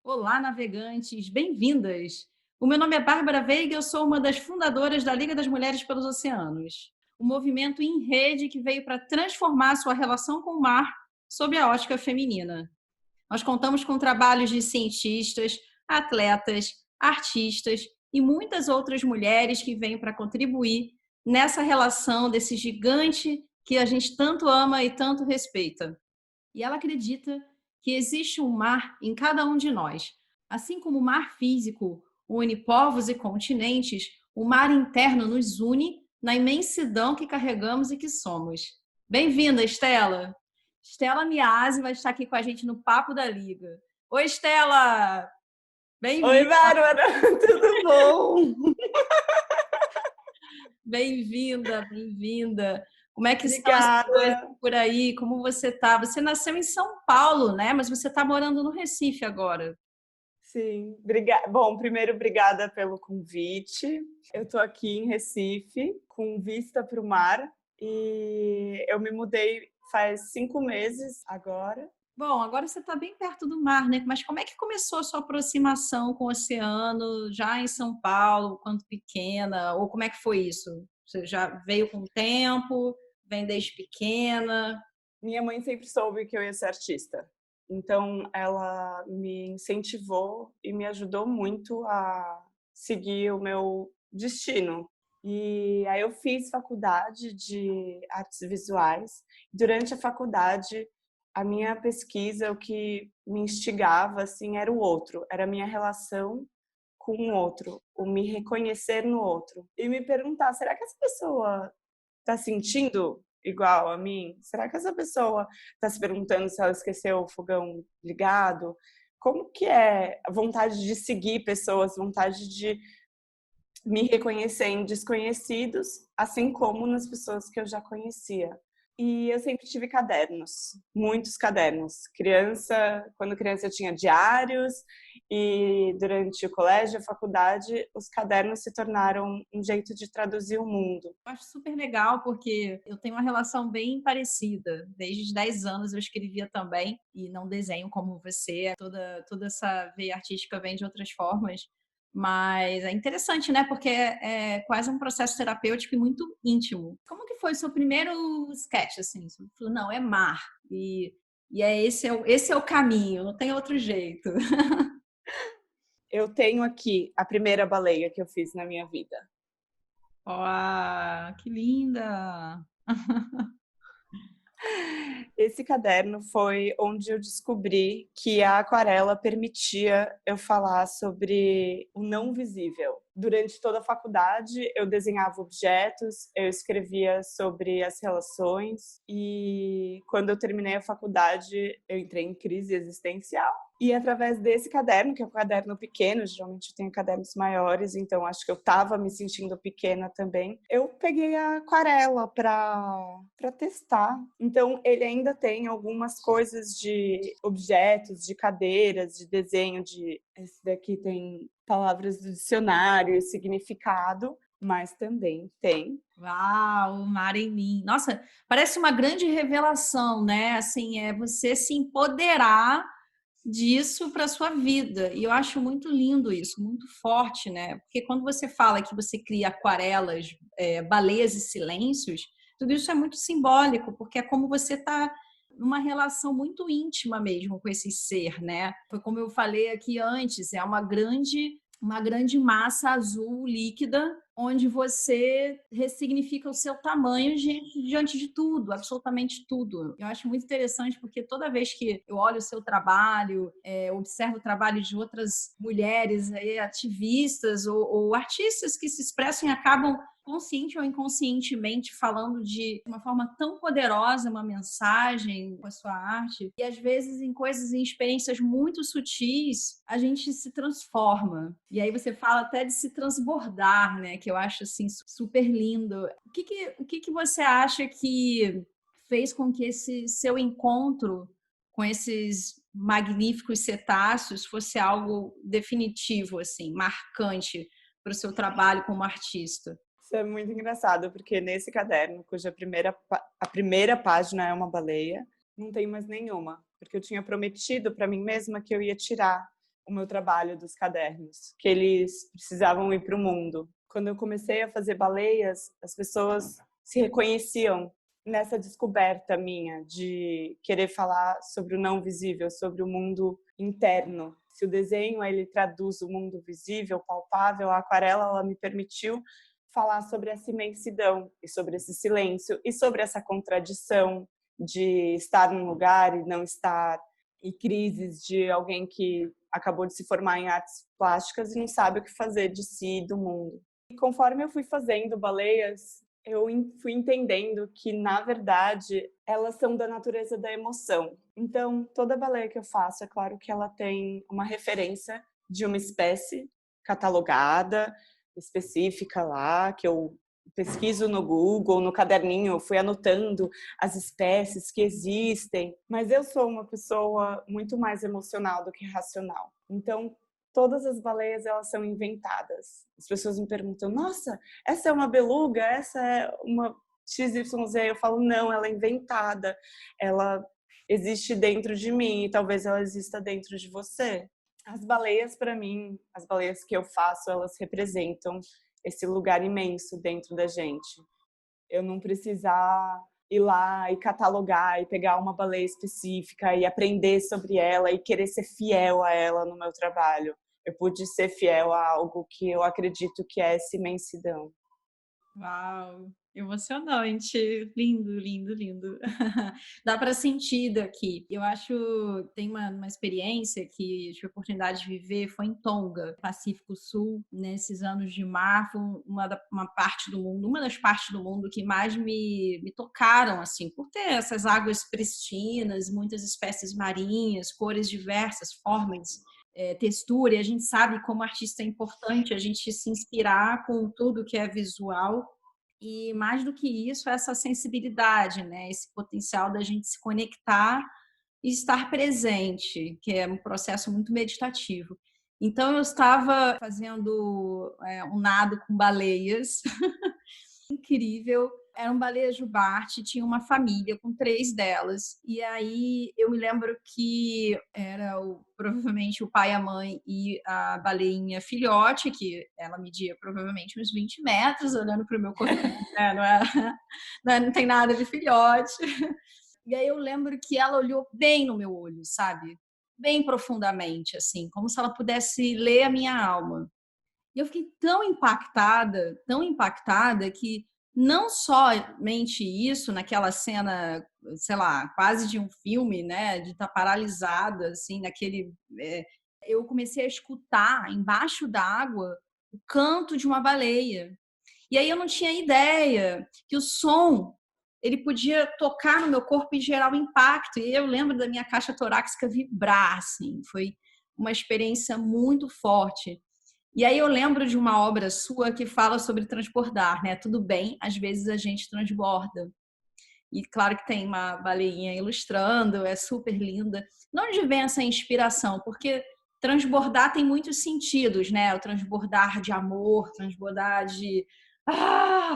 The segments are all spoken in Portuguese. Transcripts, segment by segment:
Olá, navegantes, bem-vindas! O meu nome é Bárbara Veiga, eu sou uma das fundadoras da Liga das Mulheres pelos Oceanos, um movimento em rede que veio para transformar sua relação com o mar sob a ótica feminina. Nós contamos com trabalhos de cientistas, atletas, artistas e muitas outras mulheres que vêm para contribuir nessa relação desse gigante que a gente tanto ama e tanto respeita. E ela acredita que existe um mar em cada um de nós. Assim como o mar físico une povos e continentes, o mar interno nos une na imensidão que carregamos e que somos. Bem-vinda, Estela! Estela Miasi vai estar aqui com a gente no Papo da Liga. Oi, Estela! Oi, Bem-vinda! Bárbara, tudo bom? Bem-vinda, bem-vinda! Como é que estão as coisas Obrigada. por aí? Como você está? Você nasceu em São Paulo, né? Mas você está morando no Recife agora. Sim, Bom, primeiro, obrigada pelo convite. Eu estou aqui em Recife, com vista para o mar, e eu me mudei faz 5 meses agora. Bom, agora você está bem perto do mar, né? Mas como é que começou a sua aproximação com o oceano, já em São Paulo, quando pequena? Ou como é que foi isso? Você já veio com o tempo, vem desde pequena? Minha mãe sempre soube que eu ia ser artista, então ela me incentivou e me ajudou muito a seguir o meu destino. E aí eu fiz faculdade de artes visuais. Durante a faculdade, a minha pesquisa, o que me instigava assim era o outro, era a minha relação com o outro, o me reconhecer no outro e me perguntar, será que essa pessoa está sentindo igual a mim? Será que essa pessoa está se perguntando se ela esqueceu o fogão ligado? Como que é a vontade de seguir pessoas, vontade de me reconhecer em desconhecidos, assim como nas pessoas que eu já conhecia? E eu sempre tive cadernos, muitos cadernos. Quando criança eu tinha diários, e durante o colégio, a faculdade, os cadernos se tornaram um jeito de traduzir o mundo. Eu acho super legal, porque eu tenho uma relação bem parecida. Desde os 10 anos eu escrevia também, e não desenho como você. Toda essa veia artística vem de outras formas. Mas é interessante, né? Porque é quase um processo terapêutico e muito íntimo. Como que foi o seu primeiro sketch, assim? Você falou, não, é mar. Esse é o caminho, não tem outro jeito. Eu tenho aqui a primeira baleia que eu fiz na minha vida. Uau, que linda! Esse caderno foi onde eu descobri que a aquarela permitia eu falar sobre o não visível. Durante toda a faculdade, eu desenhava objetos, eu escrevia sobre as relações, e quando eu terminei a faculdade, eu entrei em crise existencial. E através desse caderno, que é um caderno pequeno, geralmente eu tenho cadernos maiores, então acho que eu estava me sentindo pequena também, eu peguei a aquarela para testar. Então ele ainda tem algumas coisas de objetos, de cadeiras, de desenho, esse daqui tem palavras do dicionário, significado, mas também tem. Uau, o mar em mim. Nossa, parece uma grande revelação, né? Assim, é você se empoderar disso para sua vida. E eu acho muito lindo isso, muito forte, né? Porque quando você fala que você cria aquarelas, baleias e silêncios, tudo isso é muito simbólico, porque é como você está numa relação muito íntima mesmo com esse ser, né? Foi como eu falei aqui antes, é uma grande massa azul líquida, onde você ressignifica o seu tamanho diante de tudo, absolutamente tudo. Eu acho muito interessante porque toda vez que eu olho o seu trabalho, observo o trabalho de outras mulheres ativistas ou artistas que se expressam e acabam consciente ou inconscientemente falando de uma forma tão poderosa uma mensagem com a sua arte, e às vezes em coisas, em experiências muito sutis, a gente se transforma. E aí você fala até de se transbordar, né? Que eu acho assim super lindo. O que que você acha que fez com que esse seu encontro com esses magníficos cetáceos fosse algo definitivo, assim, marcante para o seu trabalho como artista? Isso é muito engraçado, porque nesse caderno, a primeira página é uma baleia, não tem mais nenhuma, porque eu tinha prometido para mim mesma que eu ia tirar o meu trabalho dos cadernos, que eles precisavam ir para o mundo. Quando eu comecei a fazer baleias, as pessoas se reconheciam nessa descoberta minha de querer falar sobre o não visível, sobre o mundo interno. Se o desenho ele traduz o mundo visível, palpável, a aquarela ela me permitiu falar sobre essa imensidão e sobre esse silêncio e sobre essa contradição de estar num lugar e não estar, e crises de alguém que acabou de se formar em artes plásticas e não sabe o que fazer de si e do mundo. E conforme eu fui fazendo baleias, eu fui entendendo que, na verdade, elas são da natureza da emoção. Então, toda baleia que eu faço, é claro que ela tem uma referência de uma espécie catalogada, específica lá, que eu pesquiso no Google, no caderninho, eu fui anotando as espécies que existem, mas eu sou uma pessoa muito mais emocional do que racional. Então, todas as baleias elas são inventadas. As pessoas me perguntam: "Nossa, essa é uma beluga? Essa é uma XYZ?" Eu falo: "Não, ela é inventada. Ela existe dentro de mim e talvez ela exista dentro de você." As baleias, para mim, as baleias que eu faço, elas representam esse lugar imenso dentro da gente. Eu não precisar ir lá e catalogar e pegar uma baleia específica e aprender sobre ela e querer ser fiel a ela no meu trabalho. Eu pude ser fiel a algo que eu acredito que é essa imensidão. Uau, emocionante. Lindo, lindo, lindo. Dá para sentir daqui. Eu acho, tem uma experiência que eu tive a oportunidade de viver, foi em Tonga, Pacífico Sul, nesses anos de mar, foi uma parte do mundo, uma das partes do mundo que mais me tocaram, assim, por ter essas águas pristinas, muitas espécies marinhas, cores diversas, formas, textura, e a gente sabe como artista é importante a gente se inspirar com tudo que é visual, e mais do que isso, essa sensibilidade, né? Esse potencial da gente se conectar e estar presente, que é um processo muito meditativo. Então, eu estava fazendo um nado com baleias, incrível. Era um baleia jubarte, tinha uma família com 3 delas. E aí eu me lembro que era provavelmente o pai, a mãe e a baleinha filhote, que ela media provavelmente uns 20 metros, olhando para o meu corpo, né? Não tem nada de filhote. E aí eu lembro que ela olhou bem no meu olho, sabe? Bem profundamente, assim, como se ela pudesse ler a minha alma. E eu fiquei tão impactada, que não somente isso, naquela cena, sei lá, quase de um filme, né, de estar paralisada, assim, naquele. Eu comecei a escutar embaixo d'água o canto de uma baleia. E aí eu não tinha ideia que o som ele podia tocar no meu corpo e gerar um impacto. E eu lembro da minha caixa torácica vibrar, assim, foi uma experiência muito forte. E aí eu lembro de uma obra sua que fala sobre transbordar, né? Tudo bem, às vezes a gente transborda. E claro que tem uma baleinha ilustrando, é super linda. De onde vem essa inspiração? Porque transbordar tem muitos sentidos, né? O transbordar de amor, transbordar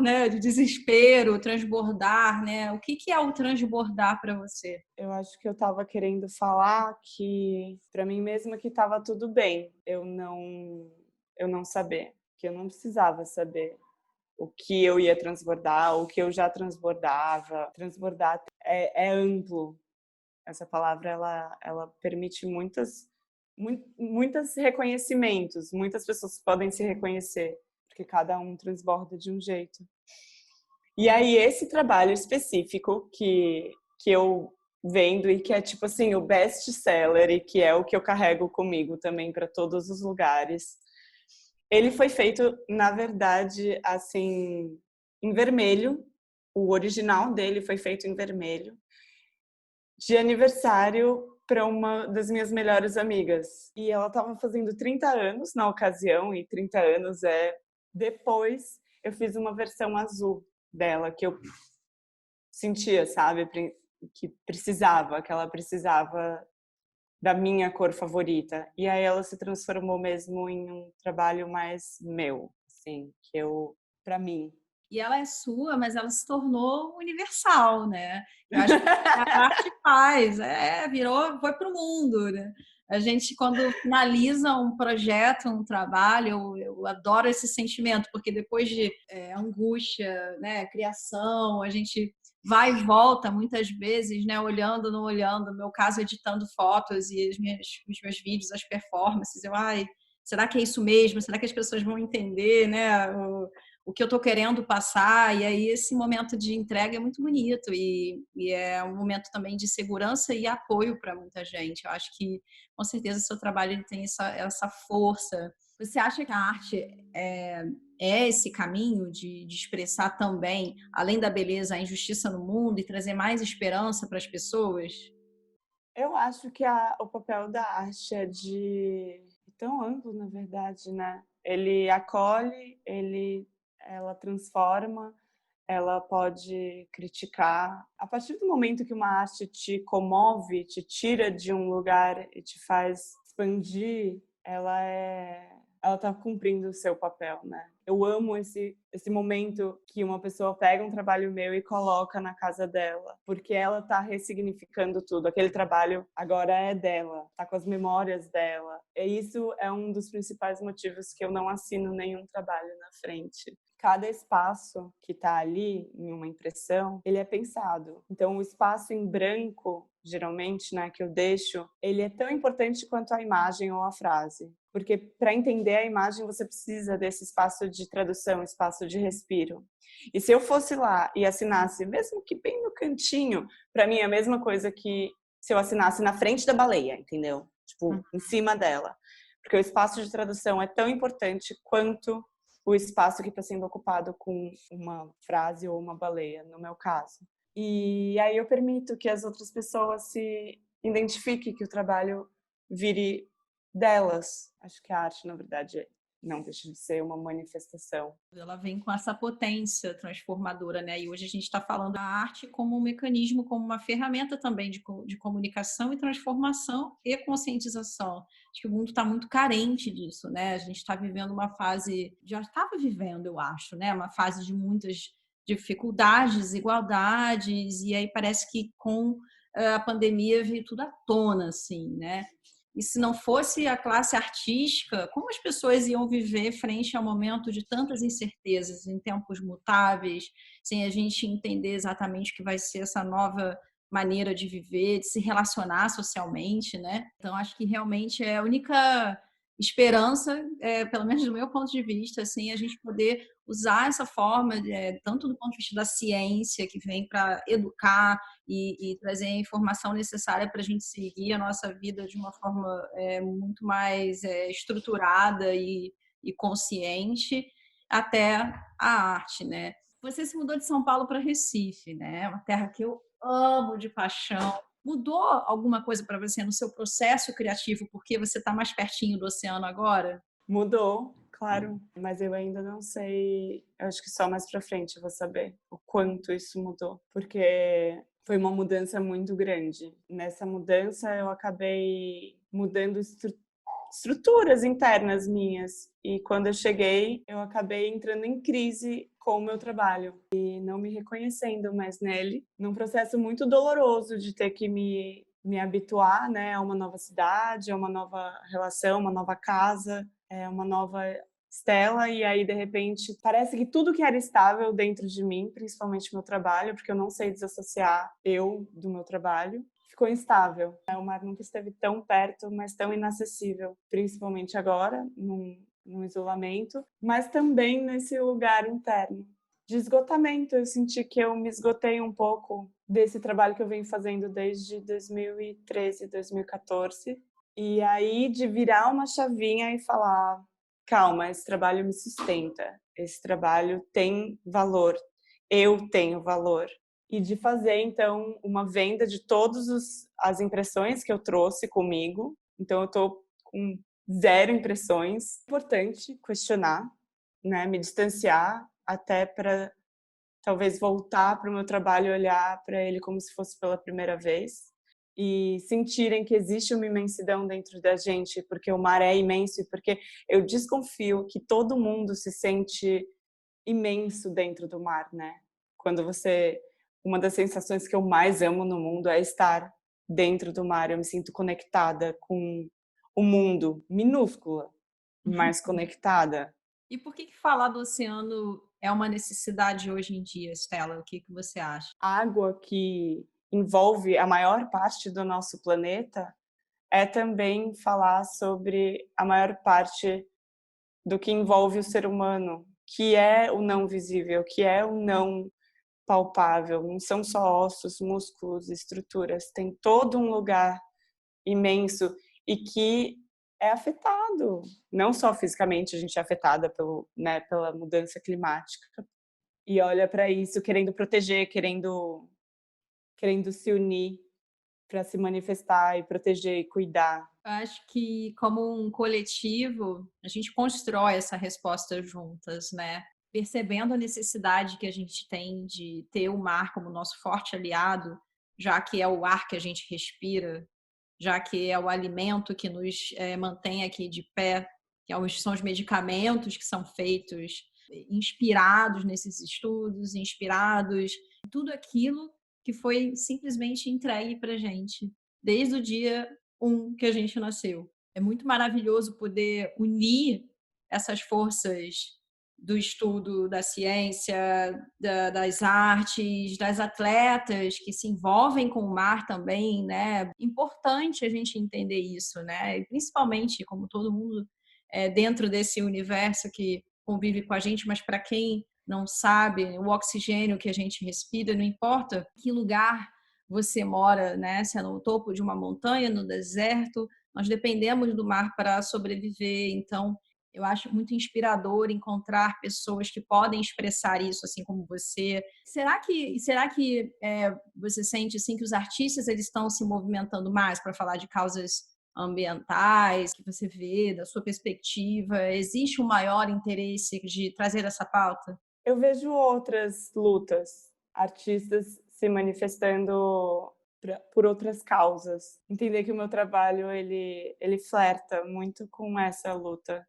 né, de desespero, transbordar, né? O que é o transbordar para você? Eu acho que eu estava querendo falar que, para mim mesma, que estava tudo bem eu não saber, que eu não precisava saber o que eu ia transbordar, o que eu já transbordava. Transbordar é amplo. Essa palavra ela permite muitas reconhecimentos. Muitas pessoas podem se reconhecer, porque cada um transborda de um jeito. E aí esse trabalho específico que eu vendo e que é tipo assim o best seller e que é o que eu carrego comigo também para todos os lugares. Ele foi feito, na verdade, assim, em vermelho. O original dele foi feito em vermelho, de aniversário para uma das minhas melhores amigas. E ela estava fazendo 30 anos na ocasião, e 30 anos é depois eu fiz uma versão azul dela, que eu sentia, sabe, que precisava, que ela precisava da minha cor favorita. E aí ela se transformou mesmo em um trabalho mais meu, assim, que eu, para mim. E ela é sua, mas ela se tornou universal, né? Eu acho que a arte faz, virou, foi para o mundo, né? A gente, quando finaliza um projeto, um trabalho, eu adoro esse sentimento, porque depois de angústia, né, criação, a gente vai e volta muitas vezes, né, olhando, não olhando, no meu caso, editando fotos e os meus vídeos, as performances, será que é isso mesmo? Será que as pessoas vão entender, né, o que eu estou querendo passar? E aí esse momento de entrega é muito bonito e é um momento também de segurança e apoio para muita gente. Eu acho que, com certeza, o seu trabalho ele tem essa força. Você acha que a arte é esse caminho de expressar também, além da beleza, a injustiça no mundo e trazer mais esperança para as pessoas? Eu acho que o papel da arte é tão amplo, na verdade, né? Ele acolhe, ela transforma, ela pode criticar. A partir do momento que uma arte te comove, te tira de um lugar e te faz expandir, ela está cumprindo o seu papel, né? Eu amo esse momento que uma pessoa pega um trabalho meu e coloca na casa dela, porque ela está ressignificando tudo. Aquele trabalho agora é dela, tá com as memórias dela. E isso é um dos principais motivos que eu não assino nenhum trabalho na frente. Cada espaço que está ali em uma impressão, ele é pensado. Então, o espaço em branco, geralmente, né, que eu deixo, ele é tão importante quanto a imagem ou a frase. Porque para entender a imagem, você precisa desse espaço de tradução, espaço de respiro. E se eu fosse lá e assinasse, mesmo que bem no cantinho, para mim é a mesma coisa que se eu assinasse na frente da baleia, entendeu? Tipo, em cima dela. Porque o espaço de tradução é tão importante quanto o espaço que está sendo ocupado com uma frase ou uma baleia, no meu caso. E aí eu permito que as outras pessoas se identifiquem, que o trabalho vire delas. Acho que a arte, na verdade, não deixa de ser uma manifestação. Ela vem com essa potência transformadora, né? E hoje a gente está falando da arte como um mecanismo, como uma ferramenta também de comunicação e transformação e conscientização. Acho que o mundo está muito carente disso, né? A gente está vivendo uma fase, já estava vivendo, eu acho, né? Uma fase de muitas dificuldades, desigualdades, e aí parece que com a pandemia veio tudo à tona, assim, né? E se não fosse a classe artística, como as pessoas iam viver frente ao momento de tantas incertezas, em tempos mutáveis, sem a gente entender exatamente o que vai ser essa nova maneira de viver, de se relacionar socialmente, né? Então, acho que realmente é a única esperança, pelo menos do meu ponto de vista, assim, a gente poder usar essa forma, tanto do ponto de vista da ciência, que vem para educar, e trazer a informação necessária para a gente seguir a nossa vida de uma forma muito mais estruturada e consciente, até a arte, né? Você se mudou de São Paulo para Recife, né? Uma terra que eu amo de paixão. Mudou alguma coisa para você no seu processo criativo porque você está mais pertinho do oceano agora? Mudou, claro, mas eu ainda não sei. Eu acho que só mais pra frente eu vou saber o quanto isso mudou, porque foi uma mudança muito grande. Nessa mudança eu acabei mudando estruturas internas minhas e quando eu cheguei eu acabei entrando em crise com o meu trabalho e não me reconhecendo mais nele, num processo muito doloroso de ter que me habituar, né, a uma nova cidade, a uma nova relação, uma nova casa, uma nova Stella, e aí de repente parece que tudo que era estável dentro de mim, principalmente meu trabalho, porque eu não sei desassociar eu do meu trabalho, ficou instável. O mar nunca esteve tão perto, mas tão inacessível, principalmente agora, num isolamento, mas também nesse lugar interno de esgotamento. Eu senti que eu me esgotei um pouco desse trabalho que eu venho fazendo desde 2013, 2014. E aí de virar uma chavinha e falar: calma, esse trabalho me sustenta, esse trabalho tem valor, eu tenho valor. E de fazer, então, uma venda de todas as impressões que eu trouxe comigo. Então, eu estou com 0 impressões. É importante questionar, né? Me distanciar até para talvez voltar para o meu trabalho e olhar para ele como se fosse pela primeira vez e sentirem que existe uma imensidão dentro da gente, porque o mar é imenso e porque eu desconfio que todo mundo se sente imenso dentro do mar, né. Quando você uma das sensações que eu mais amo no mundo é estar dentro do mar, eu me sinto conectada com o mundo, minúscula, mas conectada. E por que falar do oceano é uma necessidade hoje em dia, Stella? O que você acha? A água que envolve a maior parte do nosso planeta é também falar sobre a maior parte do que envolve o ser humano, que é o não visível, que é o não palpável, não são só ossos, músculos, estruturas, tem todo um lugar imenso e que é afetado, não só fisicamente a gente é afetada pelo, né, pela mudança climática, e olha para isso querendo proteger, querendo se unir para se manifestar e proteger e cuidar. Eu acho que, como um coletivo, a gente constrói essa resposta juntas, né? Percebendo a necessidade que a gente tem de ter o mar como nosso forte aliado, já que é o ar que a gente respira, já que é o alimento que nos mantém aqui de pé, são os medicamentos que são feitos inspirados nesses estudos, inspirados em tudo aquilo que foi simplesmente entregue para a gente desde o dia que a gente nasceu. É muito maravilhoso poder unir essas forças do estudo, da ciência, das artes, das atletas que se envolvem com o mar também, né? Importante a gente entender isso, né? E principalmente, como todo mundo dentro desse universo que convive com a gente, mas para quem não sabe, o oxigênio que a gente respira, não importa que lugar você mora, né? Se é no topo de uma montanha, no deserto, nós dependemos do mar para sobreviver. Então, eu acho muito inspirador encontrar pessoas que podem expressar isso, assim como você. Será que você sente assim que os artistas eles estão se movimentando mais para falar de causas ambientais que você vê da sua perspectiva? Existe um maior interesse de trazer essa pauta? Eu vejo outras lutas, artistas se manifestando por outras causas. Entender que o meu trabalho ele flerta muito com essa luta.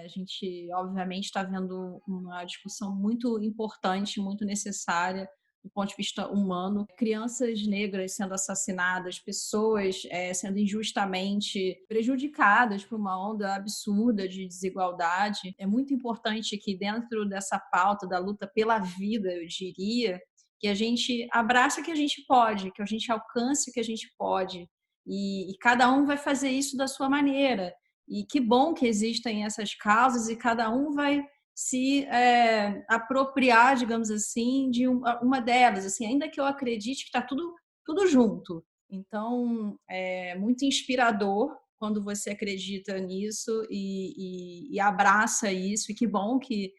A gente, obviamente, está vendo uma discussão muito importante, muito necessária do ponto de vista humano. Crianças negras sendo assassinadas, pessoas sendo injustamente prejudicadas por uma onda absurda de desigualdade. É muito importante que dentro dessa pauta da luta pela vida, eu diria, que a gente abrace o que a gente pode, que a gente alcance o que a gente pode. E cada um vai fazer isso da sua maneira. E que bom que existem essas causas e cada um vai se apropriar, digamos assim, de uma delas, assim, ainda que eu acredite que está tudo junto. Então, é muito inspirador quando você acredita nisso e abraça isso. E que bom que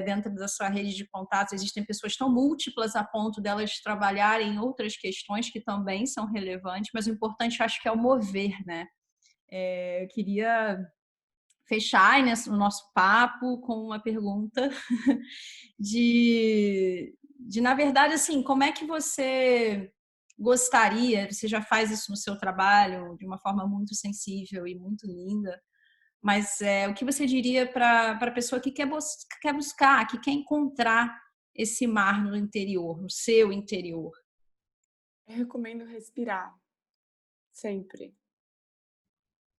dentro da sua rede de contatos existem pessoas tão múltiplas a ponto delas trabalharem em outras questões que também são relevantes, mas o importante, eu acho que é o mover, né? Eu queria fechar o nosso papo com uma pergunta na verdade, assim, como é que você gostaria, você já faz isso no seu trabalho de uma forma muito sensível e muito linda, mas o que você diria para a pessoa que quer buscar, que quer encontrar esse mar no interior, no seu interior? Eu recomendo respirar, sempre.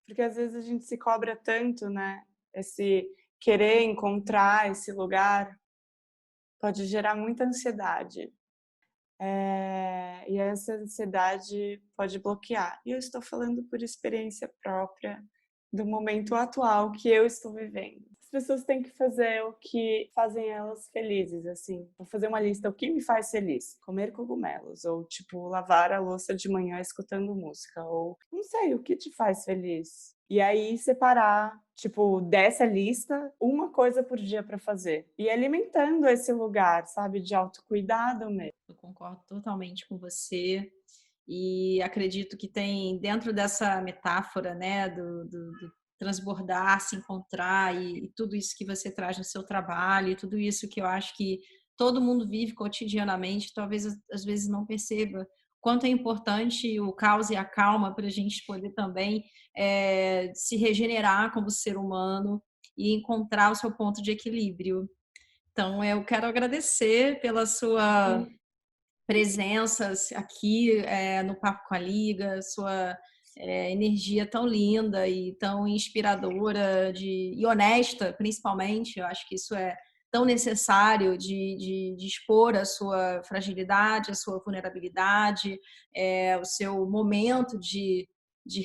Porque às vezes a gente se cobra tanto, né, esse querer encontrar esse lugar pode gerar muita ansiedade. E essa ansiedade pode bloquear. E eu estou falando por experiência própria do momento atual que eu estou vivendo. As pessoas têm que fazer o que fazem elas felizes, assim. Vou fazer uma lista, o que me faz feliz? Comer cogumelos, ou tipo, lavar a louça de manhã escutando música, ou não sei, o que te faz feliz? E aí separar, tipo, dessa lista, uma coisa por dia para fazer. E alimentando esse lugar, sabe, de autocuidado mesmo. Eu concordo totalmente com você e acredito que tem dentro dessa metáfora, né, do transbordar, se encontrar e tudo isso que você traz no seu trabalho, e tudo isso que eu acho que todo mundo vive cotidianamente, talvez às vezes não perceba quanto é importante o caos e a calma para a gente poder também se regenerar como ser humano e encontrar o seu ponto de equilíbrio. Então, eu quero agradecer pela sua presença aqui no Papo com a Liga, sua energia tão linda e tão inspiradora e honesta, principalmente. Eu acho que isso é tão necessário de expor a sua fragilidade, a sua vulnerabilidade, o seu momento de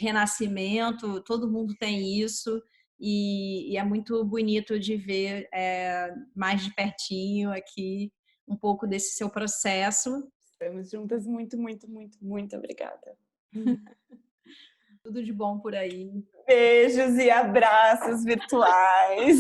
renascimento. Todo mundo tem isso. E é muito bonito de ver mais de pertinho aqui um pouco desse seu processo. Estamos juntas. Muito, muito, muito, muito obrigada. Tudo de bom por aí. Beijos e abraços virtuais.